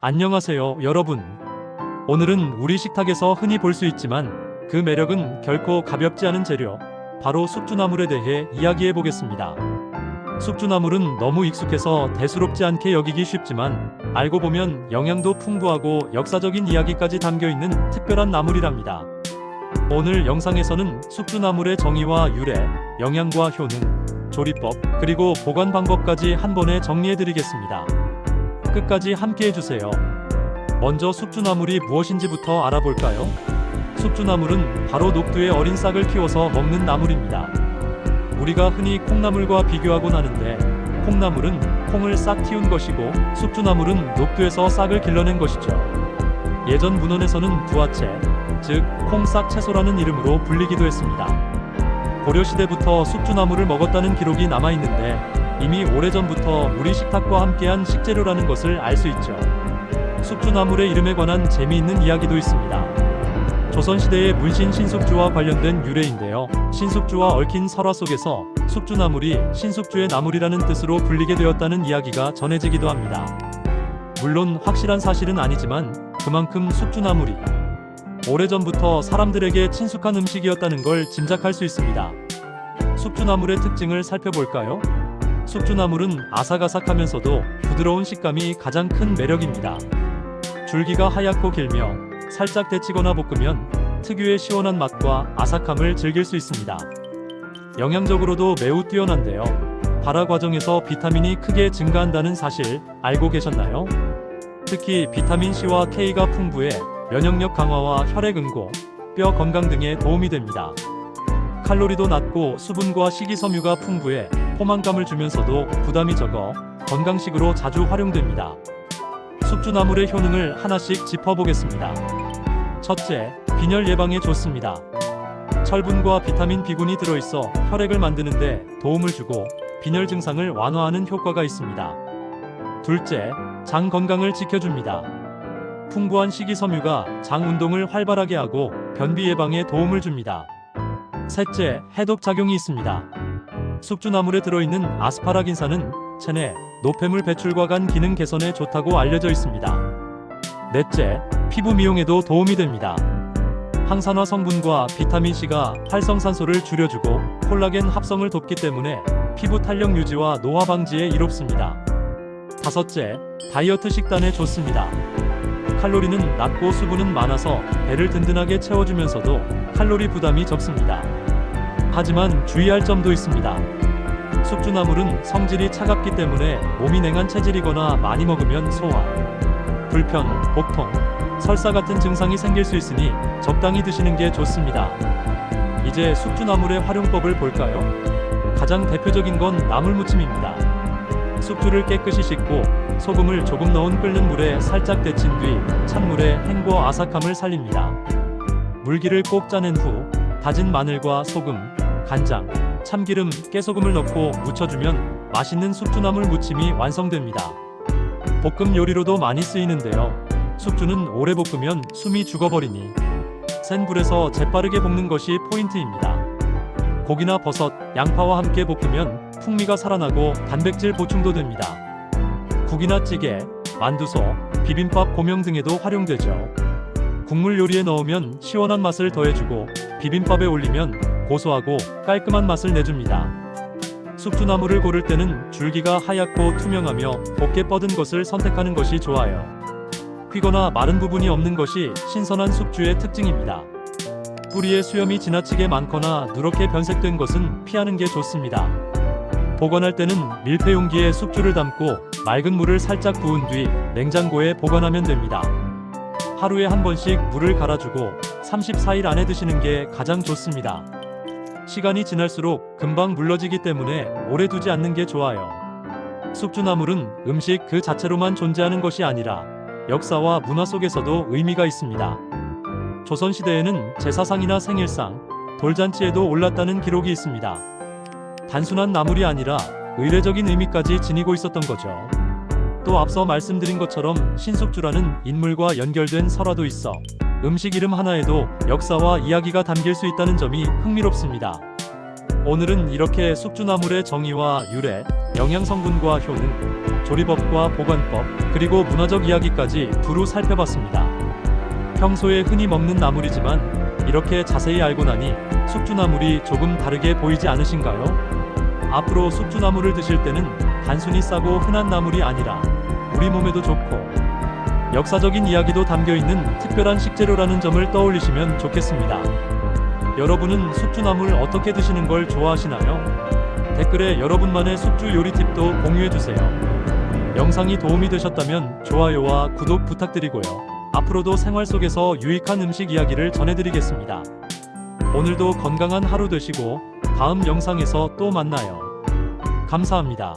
안녕하세요, 여러분. 오늘은 우리 식탁에서 흔히 볼 수 있지만 그 매력은 결코 가볍지 않은 재료, 바로 숙주나물에 대해 이야기해 보겠습니다. 숙주나물은 너무 익숙해서 대수롭지 않게 여기기 쉽지만 알고 보면 영양도 풍부하고 역사적인 이야기까지 담겨 있는 특별한 나물이랍니다. 오늘 영상에서는 숙주나물의 정의와 유래, 영양과 효능, 조리법, 그리고 보관 방법까지 한 번에 정리해 드리겠습니다. 끝까지 함께 해주세요. 먼저 숙주나물이 무엇인지부터 알아볼까요? 숙주나물은 바로 녹두의 어린 싹을 키워서 먹는 나물입니다. 우리가 흔히 콩나물과 비교하곤 하는데 콩나물은 콩을 싹 틔운 것이고 숙주나물은 녹두에서 싹을 길러낸 것이죠. 예전 문헌에서는 부화채, 즉 콩싹 채소라는 이름으로 불리기도 했습니다. 고려시대부터 숙주나물을 먹었다는 기록이 남아있는데 이미 오래전부터 우리 식탁과 함께한 식재료라는 것을 알 수 있죠. 숙주나물의 이름에 관한 재미있는 이야기도 있습니다. 조선시대의 문신 신숙주와 관련된 유래인데요. 신숙주와 얽힌 설화 속에서 숙주나물이 신숙주의 나물이라는 뜻으로 불리게 되었다는 이야기가 전해지기도 합니다. 물론 확실한 사실은 아니지만 그만큼 숙주나물이 오래전부터 사람들에게 친숙한 음식이었다는 걸 짐작할 수 있습니다. 숙주나물의 특징을 살펴볼까요? 숙주나물은 아삭아삭하면서도 부드러운 식감이 가장 큰 매력입니다. 줄기가 하얗고 길며 살짝 데치거나 볶으면 특유의 시원한 맛과 아삭함을 즐길 수 있습니다. 영양적으로도 매우 뛰어난데요. 발화 과정에서 비타민이 크게 증가한다는 사실 알고 계셨나요? 특히 비타민 C와 K가 풍부해 면역력 강화와 혈액 응고, 뼈 건강 등에 도움이 됩니다. 칼로리도 낮고 수분과 식이섬유가 풍부해 포만감을 주면서도 부담이 적어 건강식으로 자주 활용됩니다. 숙주나물의 효능을 하나씩 짚어보겠습니다. 첫째, 빈혈 예방에 좋습니다. 철분과 비타민 B군이 들어있어 혈액을 만드는데 도움을 주고 빈혈 증상을 완화하는 효과가 있습니다. 둘째, 장 건강을 지켜줍니다. 풍부한 식이섬유가 장 운동을 활발하게 하고 변비 예방에 도움을 줍니다. 셋째, 해독 작용이 있습니다. 숙주나물에 들어있는 아스파라긴산은 체내 노폐물 배출과 간 기능 개선에 좋다고 알려져 있습니다. 넷째, 피부 미용에도 도움이 됩니다. 항산화 성분과 비타민 C가 활성산소를 줄여주고 콜라겐 합성을 돕기 때문에 피부 탄력 유지와 노화 방지에 이롭습니다. 다섯째, 다이어트 식단에 좋습니다. 칼로리는 낮고 수분은 많아서 배를 든든하게 채워주면서도 칼로리 부담이 적습니다. 하지만 주의할 점도 있습니다. 숙주나물은 성질이 차갑기 때문에 몸이 냉한 체질이거나 많이 먹으면 소화, 불편, 복통, 설사 같은 증상이 생길 수 있으니 적당히 드시는 게 좋습니다. 이제 숙주나물의 활용법을 볼까요? 가장 대표적인 건 나물무침입니다. 숙주를 깨끗이 씻고 소금을 조금 넣은 끓는 물에 살짝 데친 뒤 찬물에 헹궈 아삭함을 살립니다. 물기를 꼭 짜낸 후 다진 마늘과 소금, 간장, 참기름, 깨소금을 넣고 무쳐주면 맛있는 숙주나물 무침이 완성됩니다. 볶음 요리로도 많이 쓰이는데요. 숙주는 오래 볶으면 숨이 죽어버리니 센 불에서 재빠르게 볶는 것이 포인트입니다. 고기나 버섯, 양파와 함께 볶으면 풍미가 살아나고 단백질 보충도 됩니다. 국이나 찌개, 만두소, 비빔밥 고명 등에도 활용되죠. 국물 요리에 넣으면 시원한 맛을 더해주고 비빔밥에 올리면 고소하고 깔끔한 맛을 내줍니다. 숙주나물을 고를 때는 줄기가 하얗고 투명하며 곱게 뻗은 것을 선택하는 것이 좋아요. 휘거나 마른 부분이 없는 것이 신선한 숙주의 특징입니다. 뿌리에 수염이 지나치게 많거나 누렇게 변색된 것은 피하는 게 좋습니다. 보관할 때는 밀폐 용기에 숙주를 담고 맑은 물을 살짝 부은 뒤 냉장고에 보관하면 됩니다. 하루에 한 번씩 물을 갈아주고 34일 안에 드시는 게 가장 좋습니다. 시간이 지날수록 금방 물러지기 때문에 오래 두지 않는 게 좋아요. 숙주나물은 음식 그 자체로만 존재하는 것이 아니라 역사와 문화 속에서도 의미가 있습니다. 조선시대에는 제사상이나 생일상, 돌잔치에도 올랐다는 기록이 있습니다. 단순한 나물이 아니라 의례적인 의미까지 지니고 있었던 거죠. 또 앞서 말씀드린 것처럼 신숙주라는 인물과 연결된 설화도 있어 음식 이름 하나에도 역사와 이야기가 담길 수 있다는 점이 흥미롭습니다. 오늘은 이렇게 숙주나물의 정의와 유래, 영양 성분과 효능, 조리법과 보관법, 그리고 문화적 이야기까지 두루 살펴봤습니다. 평소에 흔히 먹는 나물이지만 이렇게 자세히 알고 나니 숙주나물이 조금 다르게 보이지 않으신가요? 앞으로 숙주나물을 드실 때는 단순히 싸고 흔한 나물이 아니라 우리 몸에도 좋고 역사적인 이야기도 담겨있는 특별한 식재료라는 점을 떠올리시면 좋겠습니다. 여러분은 숙주나물 어떻게 드시는 걸 좋아하시나요? 댓글에 여러분만의 숙주 요리 팁도 공유해주세요. 영상이 도움이 되셨다면 좋아요와 구독 부탁드리고요. 앞으로도 생활 속에서 유익한 음식 이야기를 전해드리겠습니다. 오늘도 건강한 하루 되시고 다음 영상에서 또 만나요. 감사합니다.